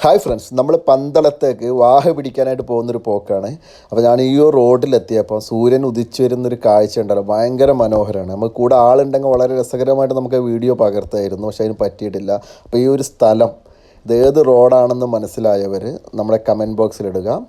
Hi friends, നമ്മൾ പന്തളത്തേക്ക് വാഹ പിടിക്കാനായിട്ട് പോകുന്നൊരു പോക്കാണ്. അപ്പോൾ ഞാൻ ഈ റോഡിലെത്തിയപ്പോൾ സൂര്യൻ ഉദിച്ചു വരുന്നൊരു കാഴ്ച ഉണ്ടല്ലോ, ഭയങ്കര മനോഹരമാണ്. നമുക്ക് കൂടെ ആളുണ്ടെങ്കിൽ വളരെ രസകരമായിട്ട് നമുക്ക് വീഡിയോ പകർത്തായിരുന്നു, പക്ഷേ അതിന് പറ്റിയിട്ടില്ല. അപ്പോൾ ഈ ഒരു സ്ഥലം ഇത് ഏത് റോഡാണെന്ന് മനസ്സിലായവർ നമ്മളെ കമൻറ്റ് ബോക്സിലിടുക.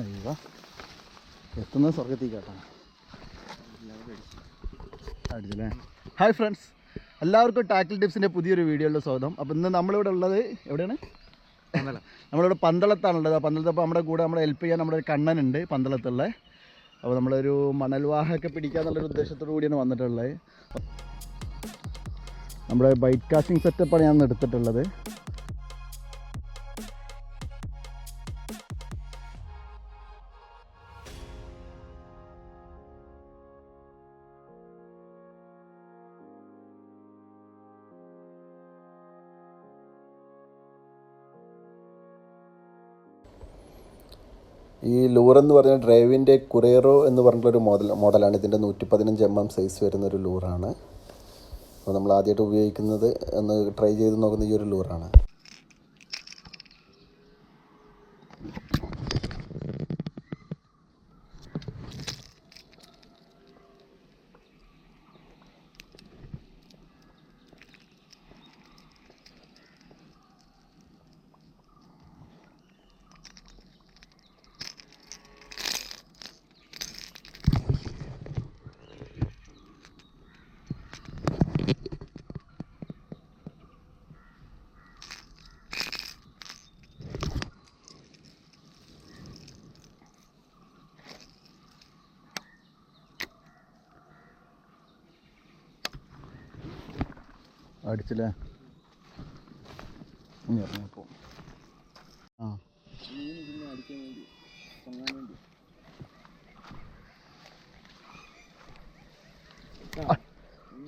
അയ്യോ, എത്തുന്നത് സ്വർഗത്തേക്കാട്ടോ. അടിച്ചല്ലേ. ഹായ് ഫ്രണ്ട്സ്, എല്ലാവർക്കും ടാക്കിൾ ടിപ്സിൻ്റെ പുതിയൊരു വീഡിയോയിലുള്ള സ്വാഗതം. അപ്പോൾ ഇന്ന് നമ്മളിവിടെ ഉള്ളത് എവിടെയാണ്? നമ്മളിവിടെ പന്തളത്താണുള്ളത്. പന്തളത്തപ്പോൾ നമ്മുടെ കൂടെ നമ്മളെ ഹെൽപ്പ് ചെയ്യാൻ നമ്മുടെ ഒരു കണ്ണനുണ്ട് പന്തളത്തുള്ള. അപ്പോൾ നമ്മളൊരു മണൽവാഹമൊക്കെ പിടിക്കാന്നുള്ളൊരു ഉദ്ദേശത്തോടു കൂടിയാണ് വന്നിട്ടുള്ളത്. നമ്മുടെ ബൈറ്റ് കാസ്റ്റിംഗ് സെറ്റപ്പാണ് ഞാൻ എടുത്തിട്ടുള്ളത്. ഈ ലൂർ എന്ന് പറഞ്ഞാൽ ഡ്രൈവിൻ്റെ കുറേറോ എന്ന് പറഞ്ഞിട്ടുള്ളൊരു മോഡലാണ്. ഇതിൻ്റെ 115 mm സൈസ് വരുന്നൊരു ലൂറാണ്. അപ്പോൾ നമ്മൾ ആദ്യമായിട്ട് ഉപയോഗിക്കുന്നത് ഒന്ന് ട്രൈ ചെയ്ത് നോക്കുന്ന ഈ ഒരു ലൂറാണ്. അടിച്ചില്ലേ? ഇറങ്ങിയപ്പോൾ ആ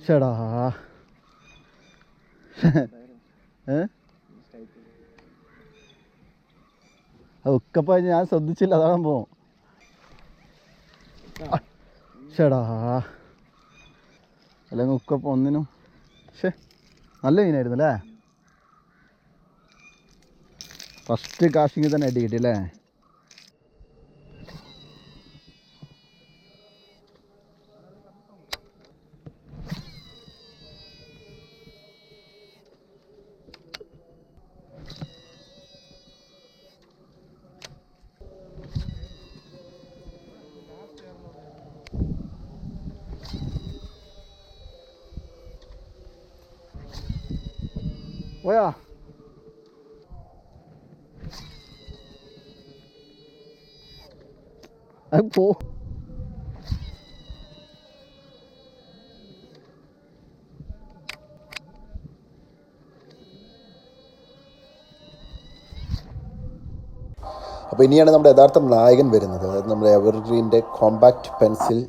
ഷടാ ഉക്കപ്പ ഞാൻ ശ്രദ്ധിച്ചില്ല, അതാകുമ്പോ ഷടാ അല്ലെങ്കിൽ ഉക്കപ്പ ഒന്നിനും. പക്ഷേ നല്ല മീനായിരുന്നു അല്ലേ? ഫസ്റ്റ് കാസ്റ്റിംഗ് തന്നെ അടി കിട്ടി അല്ലേ? പോയാ അത് പോ. അപ്പോൾ ഇനിയാണ് നമ്മുടെ യഥാർത്ഥ നായകൻ വരുന്നത്. അതായത് നമ്മുടെ എവർഗ്രീൻ്റെ കോമ്പാക്റ്റ് പെൻസിൽ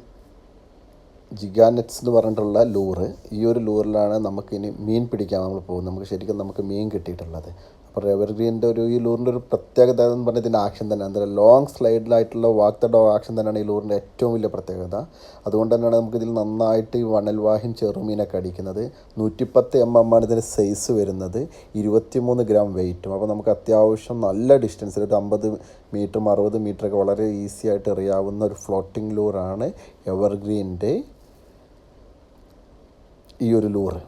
ജിഗാനെറ്റ്സ് എന്ന് പറഞ്ഞിട്ടുള്ള ലൂറ്. ഈ ഒരു ലൂറിലാണ് നമുക്കിനി മീൻ പിടിക്കാൻ നമ്മൾ പോകുന്നത്. നമുക്ക് മീൻ കിട്ടിയിട്ടുള്ളത്. അപ്പോൾ എവർഗ്രീൻ്റെ ഈ ലൂറിൻ്റെ ഒരു പ്രത്യേകത എന്ന് പറഞ്ഞാൽ ഇതിൻ്റെ ആക്ഷൻ തന്നെയാണ്. എന്താ ലോങ് സ്ലൈഡിലായിട്ടുള്ള വാക്ക് ദ ഡോ ആക്ഷൻ തന്നെയാണ് ഈ ലൂറിൻ്റെ ഏറ്റവും വലിയ പ്രത്യേകത. അതുകൊണ്ട് തന്നെയാണ് നമുക്കിതിൽ നന്നായിട്ട് ഈ വണൽവാഹിൻ ചെറുമീനൊക്കെ അടിക്കുന്നത്. 110 mm ആണ് ഇതിൻ്റെ സൈസ് വരുന്നത്, 23 gram വെയിറ്റും. അപ്പോൾ നമുക്ക് അത്യാവശ്യം നല്ല ഡിസ്റ്റൻസിൽ ഒരു 50 മീറ്ററും 60 മീറ്ററൊക്കെ വളരെ ഈസി ആയിട്ട് എറിയാവുന്ന ഒരു ഫ്ലോട്ടിംഗ് ലൂറാണ് എവർഗ്രീൻ്റെ ഈ ഒരു ലൂറ്.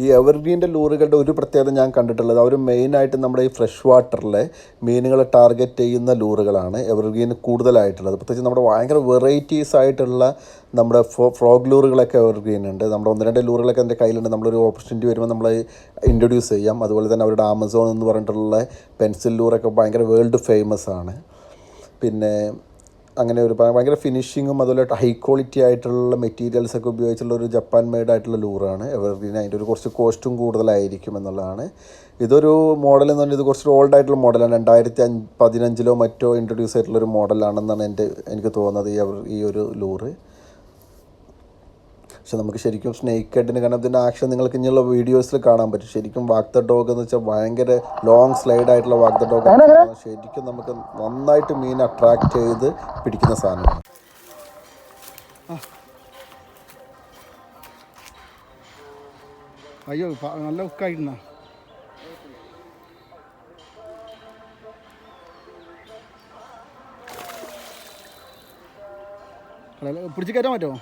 ഈ എവർഗ്രീൻ്റെ ലൂറുകളുടെ ഒരു പ്രത്യേകത ഞാൻ കണ്ടിട്ടുള്ളത്, അവർ മെയിനായിട്ട് നമ്മുടെ ഈ ഫ്രഷ് വാട്ടറിലെ മീനുകളെ ടാർഗറ്റ് ചെയ്യുന്ന ലൂറുകളാണ് എവർഗ്രീൻ കൂടുതലായിട്ടുള്ളത്. പ്രത്യേകിച്ച് നമ്മുടെ ഭയങ്കര വെറൈറ്റീസ് ആയിട്ടുള്ള നമ്മുടെ ഫ്രോഗ് ലൂറുകളൊക്കെ എവർഗ്രീൻ ഉണ്ട്. നമ്മുടെ 1-2 ലൂറുകളൊക്കെ എൻ്റെ കയ്യിലുണ്ട്. നമ്മളൊരു ഓപ്പർച്യൂണിറ്റി വരുമ്പോൾ നമ്മൾ ഇൻട്രൊഡ്യൂസ് ചെയ്യാം. അതുപോലെ തന്നെ അവരുടെ ആമസോൺ എന്ന് പറഞ്ഞിട്ടുള്ള പെൻസിൽ ലൂറൊക്കെ ഭയങ്കര വേൾഡ് ഫേമസ് ആണ്. പിന്നെ അങ്ങനെ ഒരു ഭയങ്കര ഫിനിഷിങ്ങും അതുപോലെ ഹൈ ക്വാളിറ്റി ആയിട്ടുള്ള മെറ്റീരിയൽസൊക്കെ ഉപയോഗിച്ചുള്ള ഒരു ജപ്പാൻ മെയ്ഡ് ആയിട്ടുള്ള ലൂറാണ് എവർഗ്രീൻ. അതിൻ്റെ ഒരു കുറച്ച് കോസ്റ്റും കൂടുതലായിരിക്കും എന്നുള്ളതാണ്. ഇതൊരു മോഡൽ എന്ന് പറഞ്ഞാൽ ഇത് കുറച്ചൊരു ഓൾഡ് ആയിട്ടുള്ള മോഡലാണ്. 2015 മറ്റോ ഇൻട്രൊഡ്യൂസ് ആയിട്ടുള്ളൊരു മോഡലാണെന്നാണ് എനിക്ക് തോന്നുന്നത് ഈ ഒരു ലൂറ്. പക്ഷെ നമുക്ക് ശരിക്കും സ്നേക്ക് ഹെഡിന്, കാരണം ഇതിൻ്റെ ആക്ഷൻ നിങ്ങൾക്ക് ഇനിയുള്ള വീഡിയോസിൽ കാണാൻ പറ്റും. ശരിക്കും വാക്ക് ദ ഡോഗ് എന്ന് വെച്ചാൽ ഭയങ്കര ലോങ് സ്ലൈഡ് ആയിട്ടുള്ള വാക്ക് ദ ഡോഗ് ശരിക്കും നമുക്ക് നന്നായിട്ട് മീൻ അട്രാക്റ്റ് ചെയ്ത് പിടിക്കുന്ന സാധനമാണ്. അയ്യോ നല്ല ഉക്കായിരുന്ന പിടിച്ച് കയറ്റാൻ പറ്റുമോ?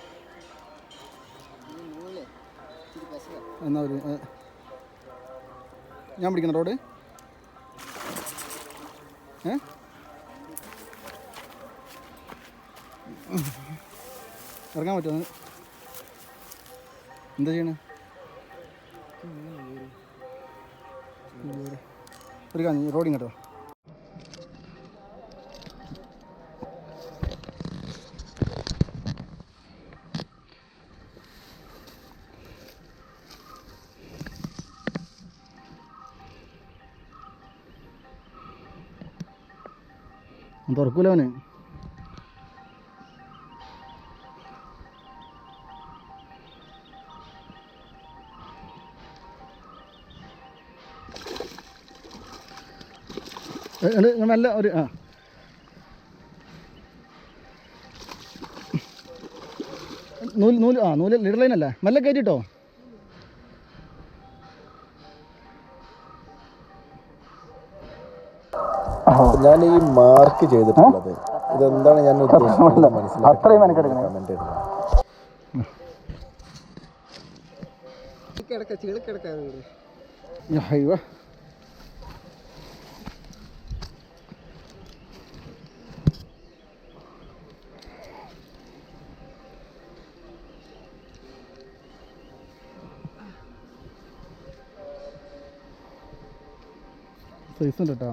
എന്നാ ഒരു ഞാൻ പിടിക്കണം റോഡ്. ഇറങ്ങാൻ പറ്റുമോ? എന്താ ചെയ്യണേ? ഒരു കാര്യം റോഡിങ് കേട്ടോ. തുറക്കൂല അവന്. നല്ല ഒരു നൂല് ലിഡർ ലൈനല്ലേ? മെല്ലെ കയറ്റിട്ടോ. ഞാൻ ഈ മാർക്ക് ചെയ്തിട്ടുള്ളത് ഇതെന്താണ് ഞാൻ ഉദ്ദേശിക്കുന്നത് മനസ്സിലാക്കി കമന്റ് ഇടുക. സൈസ് ഉണ്ട് കേട്ടോ.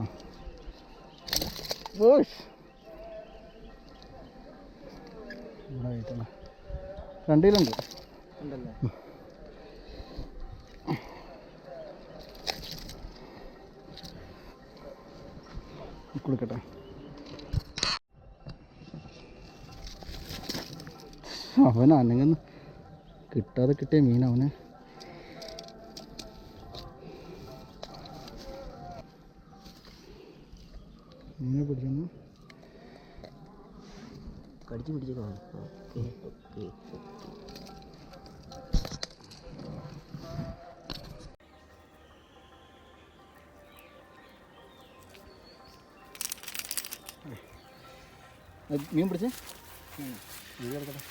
രണ്ടിലുണ്ട് കൊടുക്കട്ടെ. അവൻ അനങ്ങന്ന് കിട്ടാതെ കിട്ടിയ മീൻ അവന്. മീനെ പിടിക്കുന്നു, കടിച്ചു പിടിച്ചു കാണും. മീൻ പിടിച്ചേ മീൻ കിടക്കട്ടെ.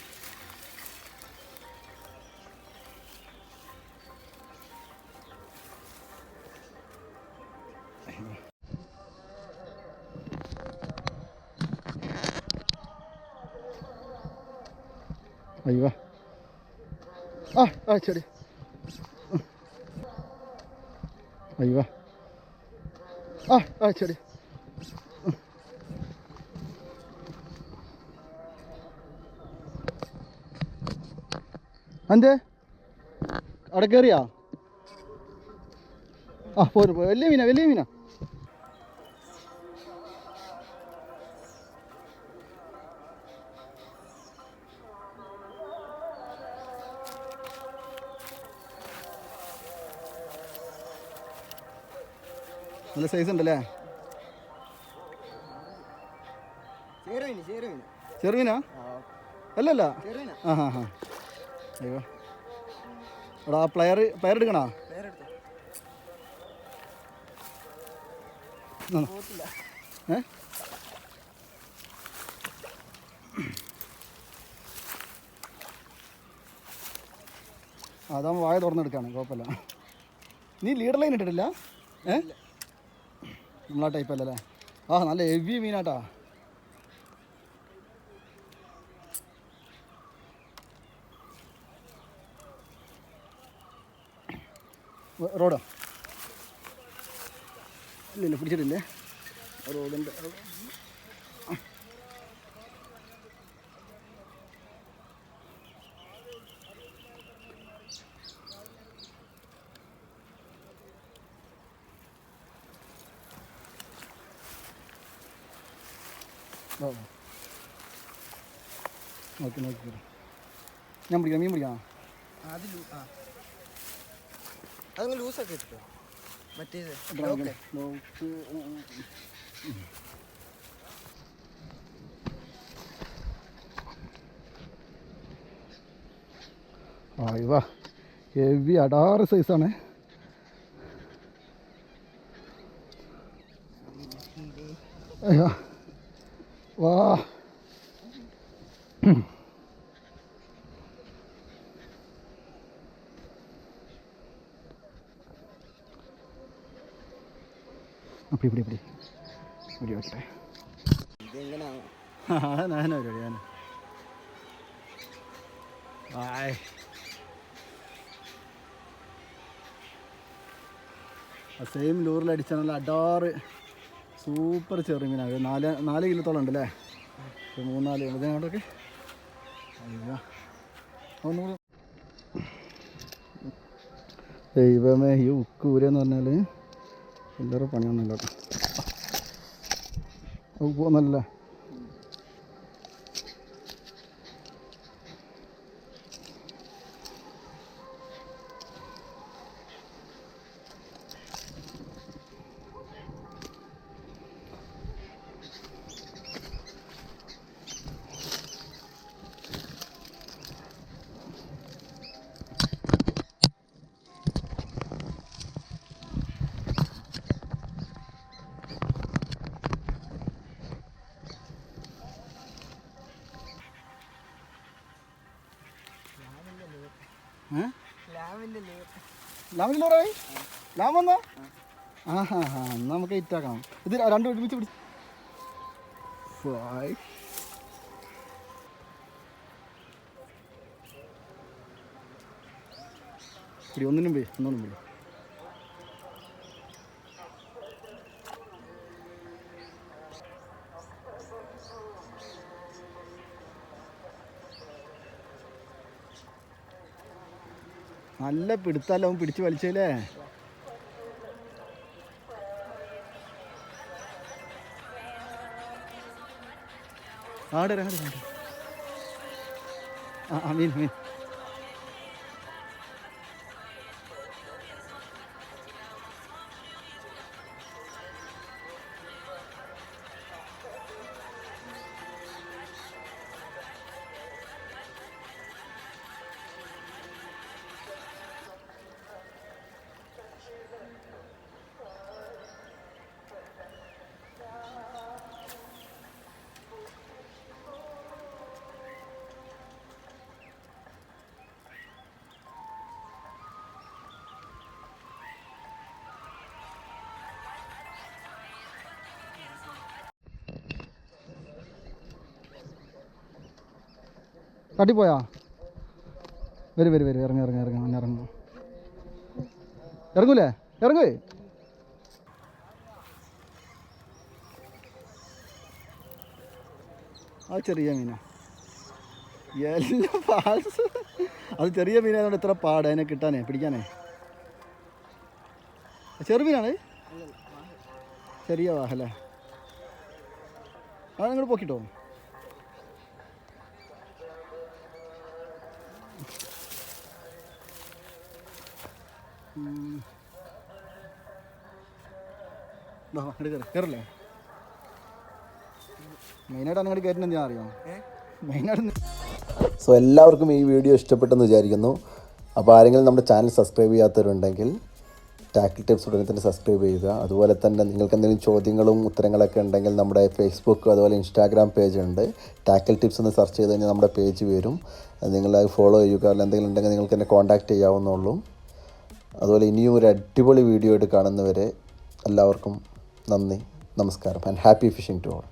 അയ്യോ ചെടി. അയ്യോ ചെടി. എന്തേ അവിടെ കയറിയാ? പോരും. വലിയ മീനാ വലിയ മീനാ. നല്ല സൈസ് ഉണ്ടല്ലേ? ചെറുമീനാ? അല്ലല്ല. അയ്യോ എടാ പ്ലെയർ എടുക്കണോ? അതാകുമ്പോൾ വായ തുറന്നെടുക്കാണ്, കുഴപ്പമില്ല. നീ ലീഡർ ലൈൻ ഇട്ടിട്ടില്ല? നമ്മളാ ടൈപ്പ് അല്ലല്ലേ? നല്ല ഹെവി മീനാട്ടാ. റോഡോ? ഇല്ല പിടിച്ചിട്ടില്ലേ? റോഡിൻ്റെ ഓ നോക്കി നോക്കി ഞാൻ പിടിക്കാം മീൻ പിടിക്കാം അതങ്ങ് ലൂസൊക്കെ ഇട്ടോ മറ്റേത് ഇവ ഹെവി അടാറ് സൈസാണ്. വാ അപ്പി പിടി പിടി പിടി വെക്കട്ടെ. ഞാൻ പരിപാടി ഞാൻ സെയിം ലൂറിൽ അടിച്ച നല്ല അടാറ് സൂപ്പർ ചെറുമീനാണ്. 4 കിലോത്തോളം ഉണ്ട് അല്ലേ? 3-4 ഇതിനോടൊക്കെ ഒന്നുകൂടി. ദൈവമേ ഈ ഉക്ക് ഊരെന്ന് പറഞ്ഞാൽ എല്ലാവരും പണിയൊന്നുമില്ല കേട്ടോ. പോകുന്നല്ലേ ലാമിലൂറായി ലാം വന്നോ? എന്നാ നമുക്ക് ഇറ്റാക്കാം. ഇത് രണ്ടും ഒരുമിച്ച് പിടിച്ച് പിടി. ഒന്നിനും പോയി ഒന്നൊന്നും പോയി. നല്ല പിടുത്തല്ല അവൻ പിടിച്ച് വലിച്ചല്ലേ. ആടെ മീൻ മീൻ തട്ടിപ്പോയാ? വരും ഇറങ്ങും. ഇറങ്ങൂലേ? ഇറങ്ങേ. ആ ചെറിയ മീനാ എല്ലാം ഫാൾസ്. അത് ചെറിയ മീനായതുകൊണ്ട് എത്ര പാട് അതിനെ കിട്ടാനേ പിടിക്കാനേ. ചെറുമീനാണ്, ചെറിയ വാഹല്ലേ. അത് നിങ്ങൾ പോക്കിട്ടോ. കയറല്ലേ? മെയിനായിട്ട് അങ്ങോട്ട് കയറ്റുന്ന ഞാൻ അറിയാം. മെയിനായിട്ട് സോ എല്ലാവർക്കും ഈ വീഡിയോ ഇഷ്ടപ്പെട്ടെന്ന് വിചാരിക്കുന്നു. അപ്പോൾ ആരെങ്കിലും നമ്മുടെ ചാനൽ സബ്സ്ക്രൈബ് ചെയ്യാത്തവരുണ്ടെങ്കിൽ ടാക്കിൾ ടിപ്സ് ഉടനെ തന്നെ സബ്സ്ക്രൈബ് ചെയ്യുക. അതുപോലെ തന്നെ നിങ്ങൾക്ക് എന്തെങ്കിലും ചോദ്യങ്ങളും ഉത്തരങ്ങളൊക്കെ ഉണ്ടെങ്കിൽ നമ്മുടെ ഫേസ്ബുക്ക് അതുപോലെ ഇൻസ്റ്റാഗ്രാം പേജ് ഉണ്ട്. ടാക്കിൾ ടിപ്സ് എന്ന് സെർച്ച് ചെയ്ത് കഴിഞ്ഞാൽ നമ്മുടെ പേജ് വരും. നിങ്ങൾ അത് ഫോളോ ചെയ്യുക. അല്ലെങ്കിൽ എന്തെങ്കിലും ഉണ്ടെങ്കിൽ നിങ്ങൾക്ക് എന്നെ കോൺടാക്റ്റ് ചെയ്യാവുന്നുള്ളൂ. അതുപോലെ ഇനിയും ഒരു അടിപൊളി വീഡിയോ ആയിട്ട് കാണുന്നവരെ എല്ലാവർക്കും നന്ദി, നമസ്കാരം and happy fishing to all.